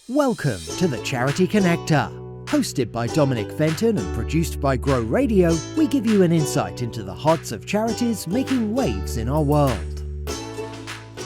Welcome to the Charity Connector. Hosted by Dominic Fenton and produced by Grow Radio, we give you an insight into the hearts of charities making waves in our world.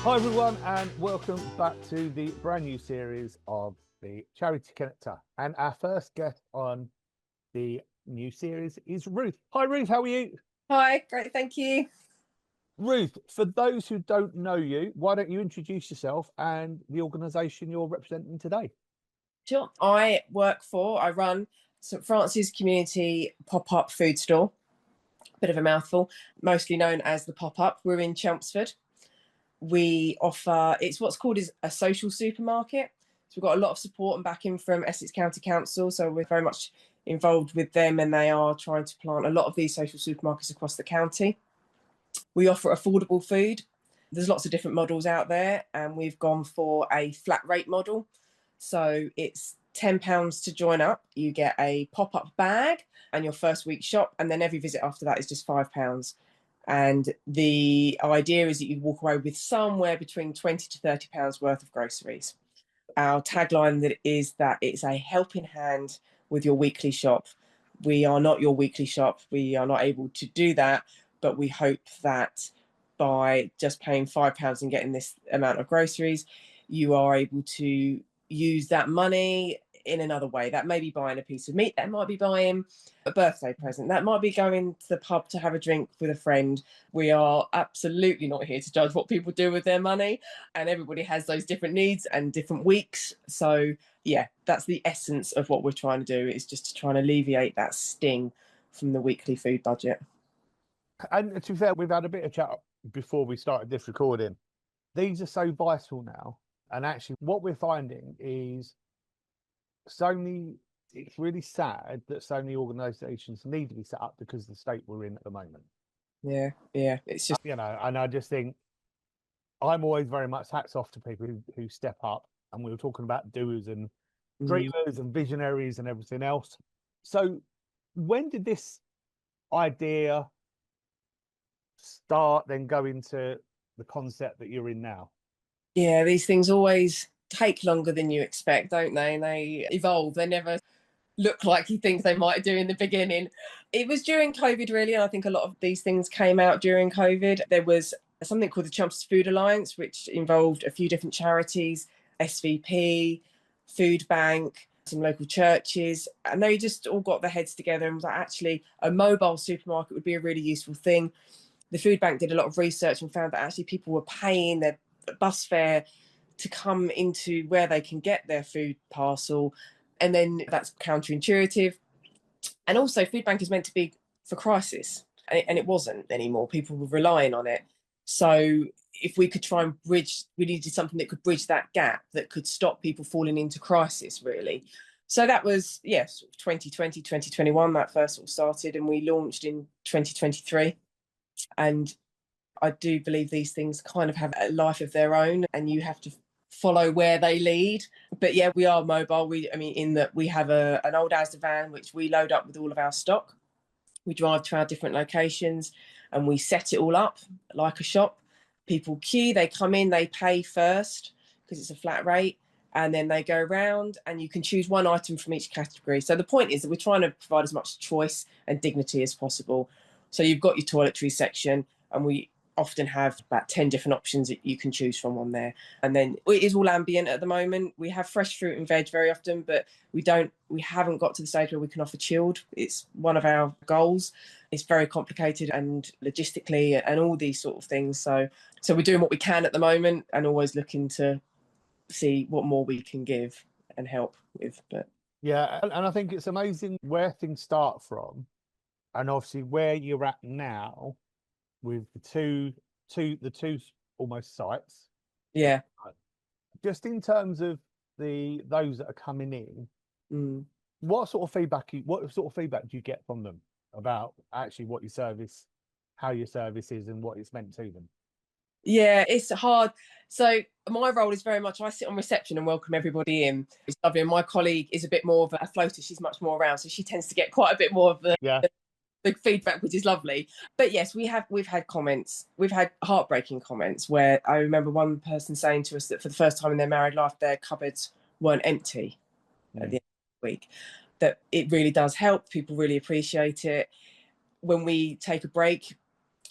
Hi everyone, and welcome back to the brand new series of the Charity Connector. And our first guest on the new series is Ruth. Hi Ruth, how are you? Hi, great, thank you. Ruth, for those who don't know you, why don't you introduce yourself and the organisation you're representing today? Sure. I run St Francis Community Pop-Up Food Store, bit of a mouthful, mostly known as the Pop-Up. We're in Chelmsford. We offer, it's what's called a social supermarket. So we've got a lot of support and backing from Essex County Council, so we're very much involved with them, and they are trying to plant a lot of these social supermarkets across the county. We offer affordable food. There's lots of different models out there, and we've gone for a flat rate model. So it's £10 to join up. You get a pop-up bag and your first week shop, and then every visit after that is just £5. And the idea is that you walk away with somewhere between £20 to £30 worth of groceries. Our tagline is that it's a helping hand with your weekly shop. We are not your weekly shop. We are not able to do that, but we hope that by just paying £5 and getting this amount of groceries, you are able to use that money in another way. That may be buying a piece of meat, that might be buying a birthday present, that might be going to the pub to have a drink with a friend. We are absolutely not here to judge what people do with their money, and everybody has those different needs and different weeks. So yeah, that's the essence of what we're trying to do, is just to try and alleviate that sting from the weekly food budget. And to be fair, we've had a bit of chat before we started this recording. These are so vital now. And actually what we're finding is it's really sad that so many organisations need to be set up because of the state we're in at the moment. Yeah, it's just, and I just think I'm always very much hats off to people who step up, and we were talking about doers and dreamers and visionaries and everything else. So when did this idea start, then go into the concept that you're in now? Yeah, these things always take longer than you expect, don't they? And they evolve. They never look like you think they might do in the beginning. It was during COVID, really, and I think a lot of these things came out during COVID. There was something called the Chelmsford Food Alliance, which involved a few different charities, SVP, Food Bank, some local churches, and they just all got their heads together and was like, actually, a mobile supermarket would be a really useful thing. The Food Bank did a lot of research and found that actually people were paying their bus fare to come into where they can get their food parcel, and then that's counterintuitive. And also Food Bank is meant to be for crisis, and it wasn't anymore. People were relying on it. So if we could try and bridge, we needed something that could bridge that gap, that could stop people falling into crisis, really. So that was, yes, 2020, 2021, that first sort of started, and we launched in 2023. And I do believe these things kind of have a life of their own, and you have to follow where they lead. But yeah, we are mobile. In that we have an old Asda van, which we load up with all of our stock. We drive to our different locations and we set it all up like a shop. People queue, they come in, they pay first because it's a flat rate, and then they go around and you can choose one item from each category. So the point is that we're trying to provide as much choice and dignity as possible. So you've got your toiletries section, and we often have about 10 different options that you can choose from on there. And then it is all ambient at the moment. We have fresh fruit and veg very often, but we haven't got to the stage where we can offer chilled. It's one of our goals. It's very complicated and logistically and all these sort of things. So we're doing what we can at the moment, and always looking to see what more we can give and help with. But yeah, and I think it's amazing where things start from, and obviously where you're at now with the two almost sites. Yeah. Just in terms of those that are coming in, what sort of feedback do you get from them about actually what your service, how your service is, and what it's meant to them? Yeah, it's hard. So my role is very much, I sit on reception and welcome everybody in. It's lovely. And my colleague is a bit more of a floater. She's much more around, so she tends to get quite a bit more of the feedback, which is lovely. But yes, we've had comments. We've had heartbreaking comments where I remember one person saying to us that for the first time in their married life, their cupboards weren't empty at Mm. the end of the week. That it really does help. People really appreciate it. When we take a break,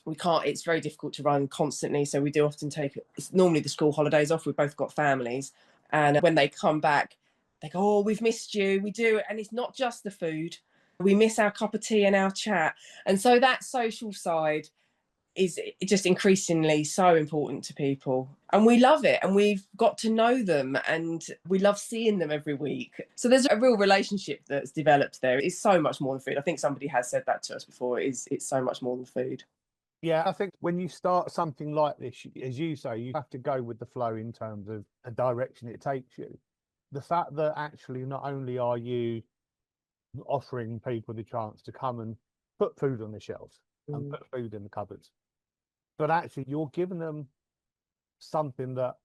we can't, it's very difficult to run constantly. So we do often take, it's normally the school holidays off. We've both got families. And when they come back, they go, oh, we've missed you. We do. And it's not just the food. We miss our cup of tea and our chat. And so that social side is just increasingly so important to people, and we love it, and we've got to know them, and we love seeing them every week. So there's a real relationship that's developed there. It's so much more than food. I think somebody has said that to us before. It's so much more than food. Yeah, I think when you start something like this, as you say, you have to go with the flow in terms of the direction it takes you. The fact that actually not only are you offering people the chance to come and put food on the shelves and put food in the cupboards, but actually you're giving them something that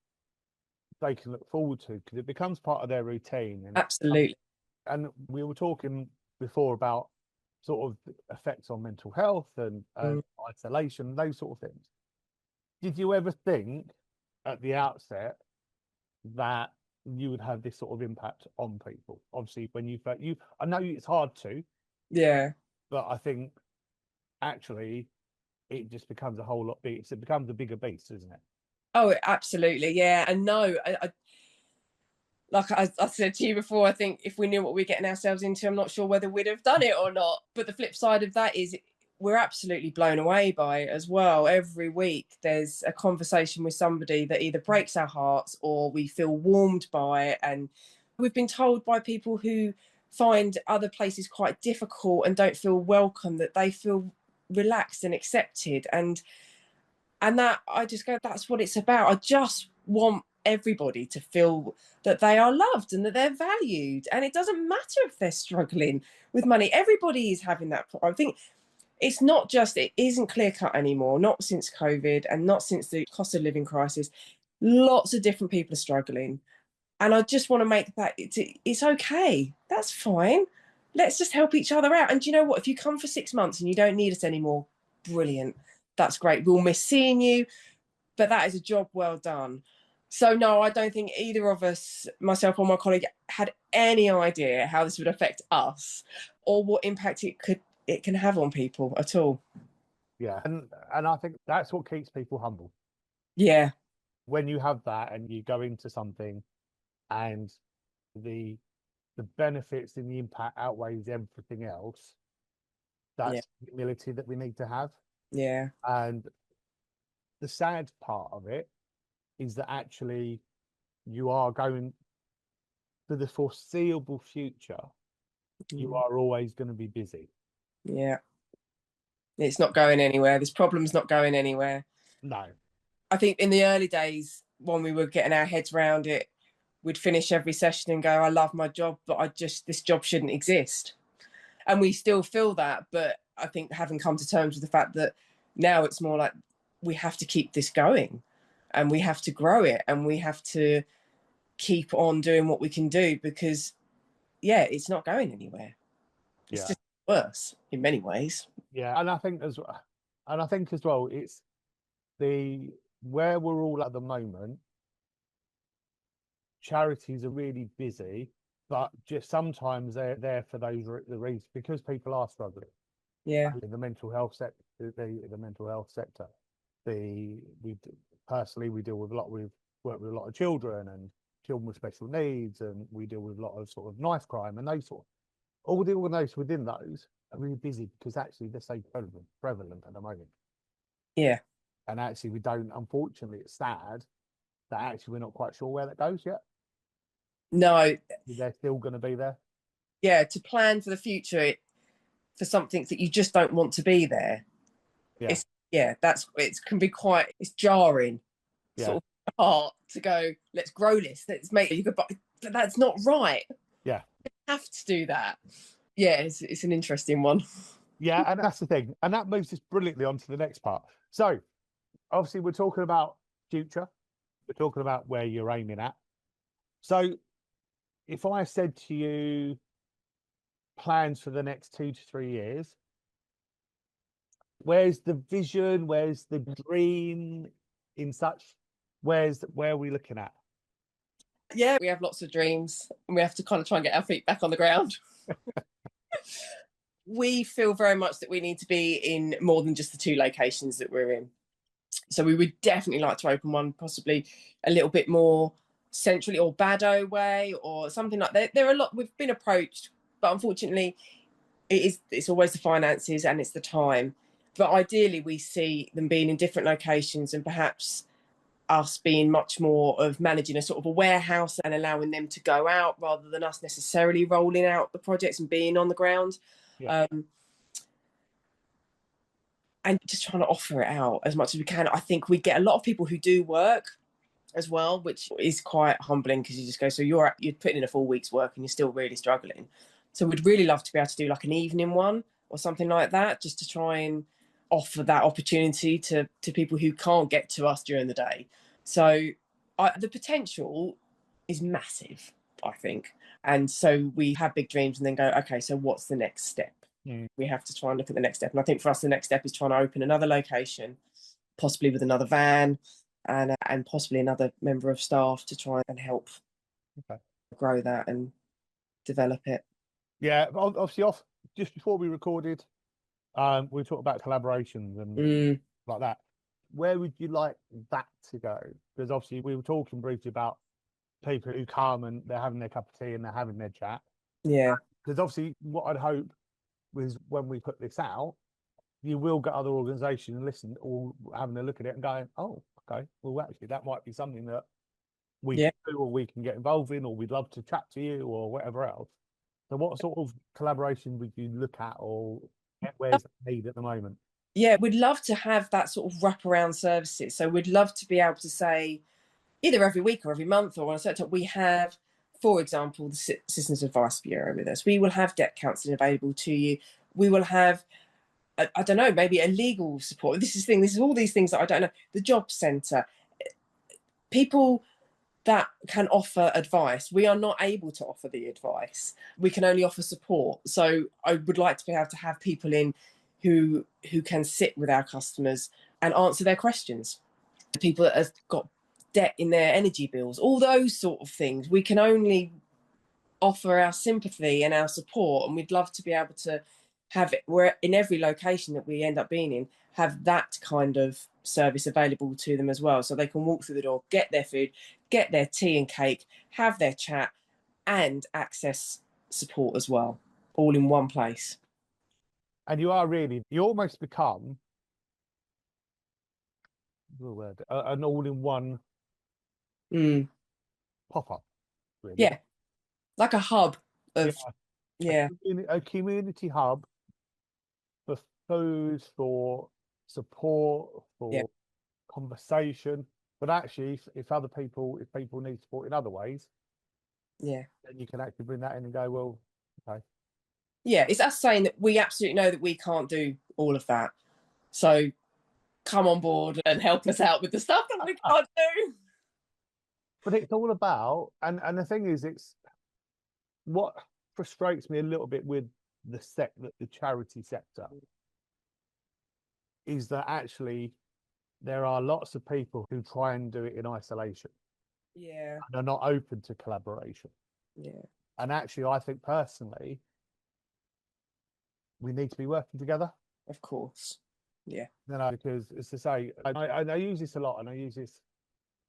they can look forward to, because it becomes part of their routine. And Absolutely. and we were talking before about sort of effects on mental health and isolation, those sort of things. Did you ever think at the outset that you would have this sort of impact on people? Obviously, when you I know it's hard to, Yeah. but I think actually it just becomes a whole lot bigger. It becomes a bigger beast, isn't it? Oh, absolutely. Yeah. And no, like I said to you before, I think if we knew what we're getting ourselves into, I'm not sure whether we'd have done it or not. But the flip side of that is we're absolutely blown away by it as well. Every week there's a conversation with somebody that either breaks our hearts or we feel warmed by it. And we've been told by people who find other places quite difficult and don't feel welcome, that they feel relaxed and accepted. And that, I just go, that's what it's about. I just want everybody to feel that they are loved and that they're valued. And it doesn't matter if they're struggling with money. Everybody is having that. I think it's not just, it isn't clear cut anymore, not since COVID and not since the cost of living crisis. Lots of different people are struggling. And I just want to make that it's okay. That's fine. Let's just help each other out. And do you know what? If you come for 6 months and you don't need us anymore, brilliant. That's great. We'll miss seeing you, but that is a job well done. So no, I don't think either of us, myself or my colleague, had any idea how this would affect us or what impact it can have on people at all. Yeah, and I think that's what keeps people humble. Yeah. When you have that and you go into something and the benefits and the impact outweighs everything else, that's the humility that we need to have. Yeah. And the sad part of it is that actually you are going, for the foreseeable future, you are always going to be busy. Yeah. It's not going anywhere. This problem's not going anywhere. No. I think in the early days, when we were getting our heads around it, we'd finish every session and go, I love my job, but this job shouldn't exist. And we still feel that. But I think having come to terms with the fact that now it's more like we have to keep this going and we have to grow it and we have to keep on doing what we can do, because, yeah, it's not going anywhere. It's just worse in many ways. Yeah. And I think as well, it's where we're all at the moment, charities are really busy, but just sometimes they're there for the reasons, because people are struggling. Yeah. The mental health sector, the mental health sector. Personally, we deal with we've worked with a lot of children and children with special needs, and we deal with a lot of sort of knife crime and those sort. All the organisations within those are really busy because actually they're so prevalent at the moment. Yeah. And actually we don't, unfortunately, it's sad that actually we're not quite sure where that goes yet. No. They're still going to be there. Yeah, to plan for the future for something that you just don't want to be there. Yeah. It can be quite, it's jarring. Yeah. Sort of heart to go, let's grow this, let's make it, but that's not right. Yeah. You have to do that. Yeah, it's an interesting one. Yeah, and that's the thing. And that moves us brilliantly on to the next part. So obviously we're talking about future. We're talking about where you're aiming at. So if I said to you plans for the next 2 to 3 years, where's the vision? Where's the dream in such? Where are we looking at? Yeah, we have lots of dreams and we have to kind of try and get our feet back on the ground. We feel very much that we need to be in more than just the 2 locations that we're in. So we would definitely like to open one possibly a little bit more centrally, or Baddow way or something like that. There are a lot, we've been approached, but unfortunately it's always the finances and it's the time. But ideally we see them being in different locations, and perhaps us being much more of managing a sort of a warehouse and allowing them to go out rather than us necessarily rolling out the projects and being on the ground. Yeah. And just trying to offer it out as much as we can. I think we get a lot of people who do work as well, which is quite humbling, because you just go, so you're putting in a full week's work and you're still really struggling. So we'd really love to be able to do like an evening one or something like that, just to try and offer that opportunity to people who can't get to us during the day. So the potential is massive, I think. And so we have big dreams and then go, okay, so what's the next step? We have to try and look at the next step. And I think for us, the next step is trying to open another location, possibly with another van and possibly another member of staff to try and help grow that and develop it. Yeah, obviously just before we recorded, we talked about collaborations and like that. Where would you like that to go? Because obviously we were talking briefly about people who come and they're having their cup of tea and they're having their chat. Yeah. Because obviously what I'd hope was, when we put this out, you will get other organisations listening or having a look at it and going, oh, okay, well, actually, that might be something that we can do, or we can get involved in, or we'd love to chat to you, or whatever else. So what sort of collaboration would you look at, or where's the need at the moment? Yeah, we'd love to have that sort of wraparound services. So we'd love to be able to say, either every week or every month or on a certain time, we have, for example, the Citizens Advice Bureau with us. We will have debt counselling available to you. We will have, I don't know, maybe a legal support. This is all these things that I don't know. The job centre, people that can offer advice. We are not able to offer the advice. We can only offer support. So I would like to be able to have people in who can sit with our customers and answer their questions. The people that have got debt in their energy bills, all those sort of things, we can only offer our sympathy and our support, and we'd love to be able to have it where in every location that we end up being in, have that kind of service available to them as well, so they can walk through the door, get their food, get their tea and cake, have their chat and access support as well, all in one place. And you almost become an all-in-one pop-up, really. Yeah, like a hub of a community hub for food, for support, for conversation. But actually, if people need support in other ways, then you can actually bring that in and go, well, okay. Yeah, it's us saying that we absolutely know that we can't do all of that. So come on board and help us out with the stuff that we can't do. But it's all about, and the thing is, it's what frustrates me a little bit with the charity sector is that actually there are lots of people who try and do it in isolation. Yeah. And are not open to collaboration. Yeah. And actually, I think personally, we need to be working together. Of course. Yeah. Because as I say, I use this a lot, and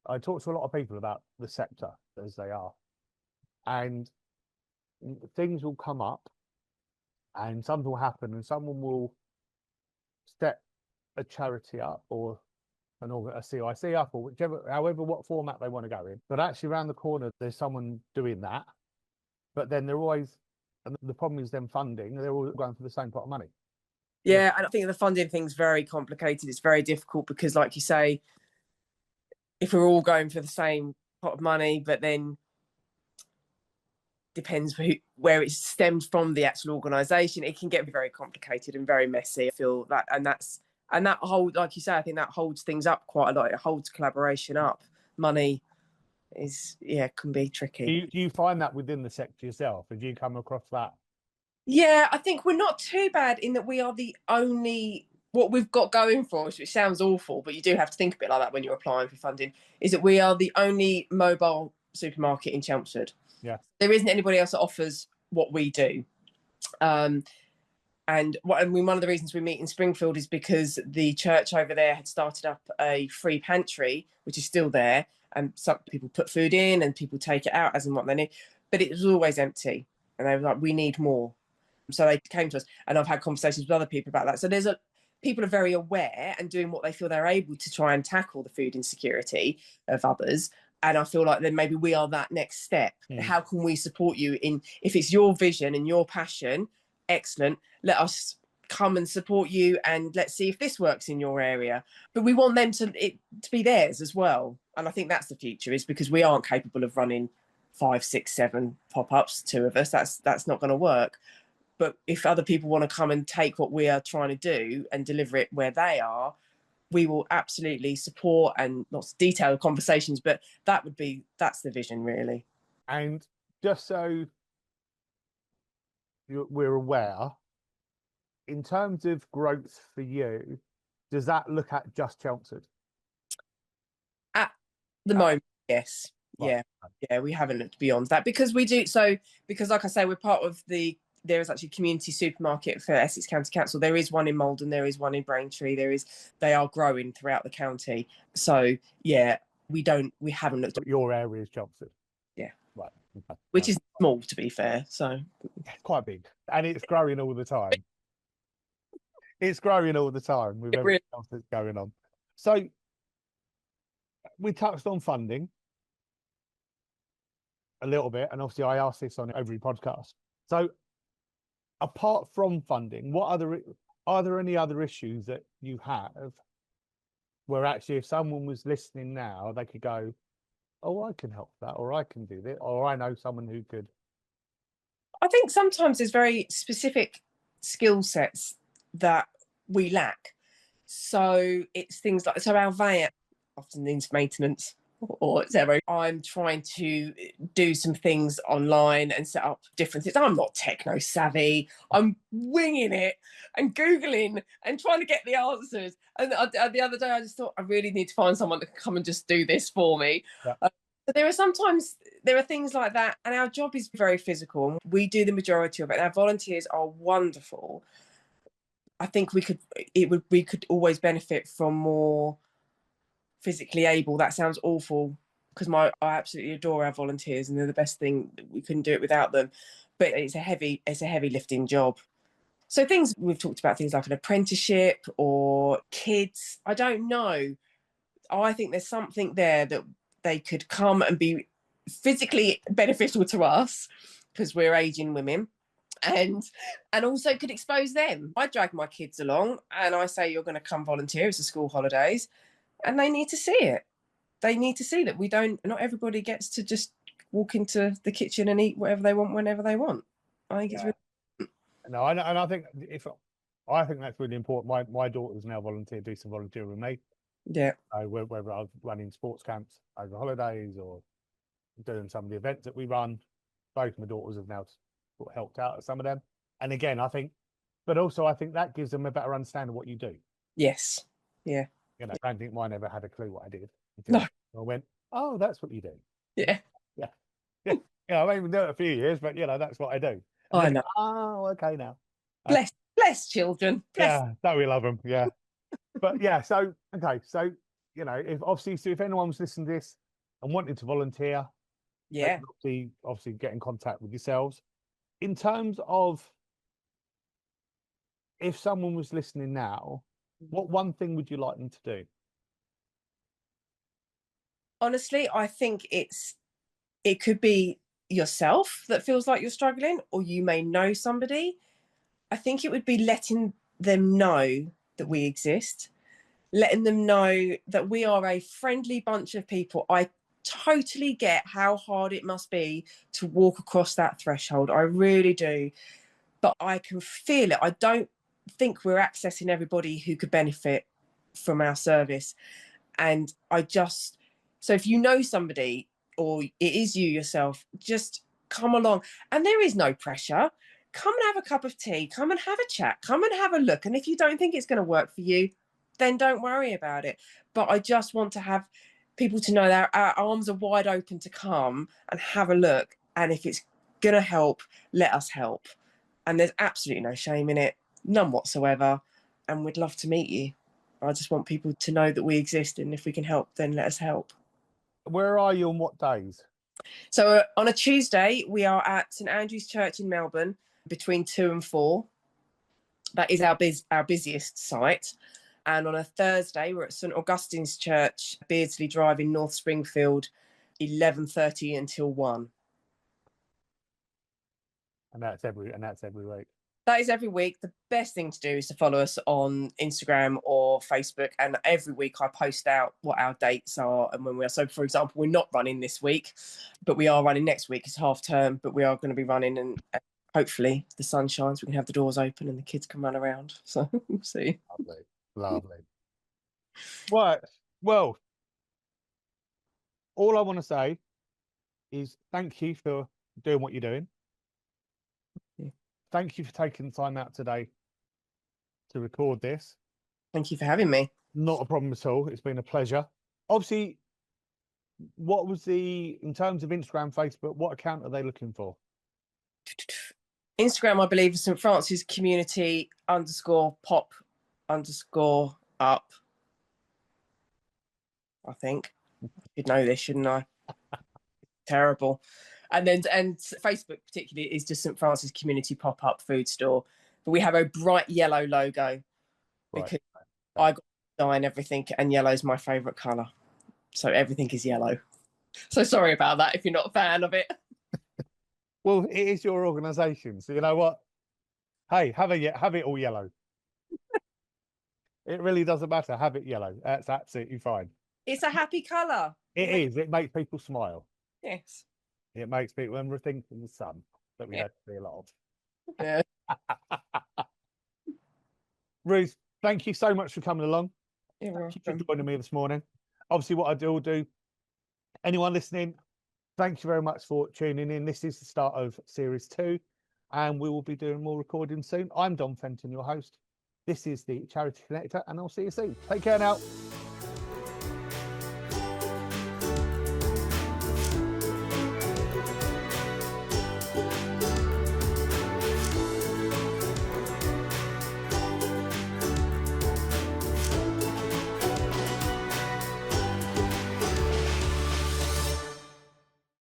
I talk to a lot of people about the sector as they are, and things will come up and something will happen and someone will set a charity up or a CIC up, or however what format they want to go in. But actually around the corner, there's someone doing that. But then and the problem is them funding, they're all going for the same pot of money. Yeah, and I think the funding thing's very complicated. It's very difficult because, like you say, if we're all going for the same pot of money, but then depends where it stems from, the actual organisation, it can get very complicated and very messy. I feel that, and that hold, like you say, I think that holds things up quite a lot. It holds collaboration up. Money can be tricky. Do you find that within the sector yourself? Have you come across that? Yeah, I think we're not too bad in that we are the only, what we've got going for us, which sounds awful, but you do have to think a bit like that when you're applying for funding, is that we are the only mobile supermarket in Chelmsford. Yeah. There isn't anybody else that offers what we do. And one of the reasons we meet in Springfield is because the church over there had started up a free pantry, which is still there. And some people put food in and people take it out as and what they need. But it was always empty. And they were like, we need more. So they came to us. And I've had conversations with other people about that. So people are very aware and doing what they feel they're able to try and tackle the food insecurity of others. And I feel like then maybe we are that next step. How can we support you if it's your vision and your passion? Excellent. Let us come and support you, and let's see if this works in your area. But we want them to be theirs as well. And I think that's the future, is because we aren't capable of running 5, 6, 7 pop-ups, 2 of us. That's not going to work. But if other people want to come and take what we are trying to do and deliver it where they are, we will absolutely support, and not detailed conversations, but that's the vision, really. And just so we're aware, in terms of growth for you, does that look at just Chelmsford? At the moment, yes. Right. Yeah, we haven't looked beyond that because we do. So, because like I say, we're part of there is actually a community supermarket for Essex County Council. There is one in Malden, there is one in Braintree, they are growing throughout the county. So yeah, we haven't looked at your area is Chelmsford. Yeah. Right. Okay. Which is small, to be fair. So quite big. And it's growing all the time. It's growing all the time with everything else that's going on. So we touched on funding a little bit, and obviously I ask this on every podcast. So apart from funding, are there any other issues that you have where actually if someone was listening now, they could go, oh, I can help that, or I can do this, or I know someone who could? I think sometimes there's very specific skill sets that we lack. So it's things like, our van often needs maintenance or zero. I'm trying to do some things online and set up different things. I'm not techno savvy. I'm winging it and Googling and trying to get the answers. And the other day I just thought I really need to find someone that can come and just do this for me. Yeah. So there are things like that, and our job is very physical. We do the majority of it, and our volunteers are wonderful. I think we could always benefit from more physically able. That sounds awful because I absolutely adore our volunteers and they're the best thing. We couldn't do it without them. But it's a heavy lifting job. So we've talked about things like an apprenticeship or kids. I don't know. I think there's something there that they could come and be physically beneficial to us because we're aging women. And also could expose them. I drag my kids along and I say, you're going to come volunteer. It's the school holidays. And they need to see it. They need to see that not everybody gets to just walk into the kitchen and eat whatever they want whenever they want. I think it's really... No, and I think that's really important. My daughters now do some volunteering with me. Yeah. Whether I was running sports camps over holidays or doing some of the events that we run, both my daughters have now helped out at some of them. And again, I think that gives them a better understanding of what you do. Yes. Yeah. I don't think mine ever had a clue what I did. No. I went, oh, that's what you do. Yeah. Yeah. I haven't even done it a few years, but that's what I do. And I know. Oh, okay now. Bless children. Yeah, don't we love them? Yeah. But yeah, so okay, so if anyone's listening to this and wanting to volunteer, obviously get in contact with yourselves. In terms of if someone was listening now, what one thing would you like them to do? Honestly, I think it could be yourself that feels like you're struggling, or you may know somebody. I think it would be letting them know that we exist, letting them know that we are a friendly bunch of people. I totally get how hard it must be to walk across that threshold. I really do. But I can feel it. I don't think we're accessing everybody who could benefit from our service. And so if you know somebody or it is you yourself, just come along. And there is no pressure. Come and have a cup of tea. Come and have a chat. Come and have a look. And if you don't think it's going to work for you, then don't worry about it. But I just want to have people to know that our arms are wide open to come and have a look. And if it's going to help, let us help. And there's absolutely no shame in it, none whatsoever. And we'd love to meet you. I just want people to know that we exist. And if we can help, then let us help. Where are you on what days? So on a Tuesday, we are at St Andrew's Church in Melbourne between 2 and 4. That is our busiest site. And on a Thursday, we're at St Augustine's Church, Beardsley Drive in North Springfield, 11:30 until 1. And that's every week. That is every week. The best thing to do is to follow us on Instagram or Facebook. And every week I post out what our dates are and when we are. So, for example, we're not running this week, but we are running next week. It's half term, but we are going to be running, and hopefully the sun shines. We can have the doors open and the kids can run around. So we'll see. Lovely. Right. Well, all I want to say is thank you for doing what you're doing. Thank you for taking the time out today to record this. Thank you for having me. Not a problem at all. It's been a pleasure. Obviously, what was in terms of Instagram, Facebook, what account are they looking for? Instagram, I believe, is St Francis Community _pop_up. I think. You'd know this, shouldn't I? Terrible. And Facebook particularly is just St Francis Community Pop-Up Food Store. But we have a bright yellow logo because I got to design everything, and yellow is my favourite colour. So everything is yellow. So sorry about that if you're not a fan of it. Well, it is your organisation, so you know what? Hey, have it all yellow. It really doesn't matter. Have it yellow. That's absolutely fine. It's a happy colour. It is. It makes people smile. Yes. It makes people, when we're thinking the sun, that we don't see a lot of. Yeah. Ruth, thank you so much for coming along. You're Thank you for welcome. joining me this morning. Obviously, what I will do, anyone listening, thank you very much for tuning in. This is the start of series 2, and we will be doing more recording soon. I'm Dom Fenton, your host. This is the Charity Connector, and I'll see you soon. Take care now.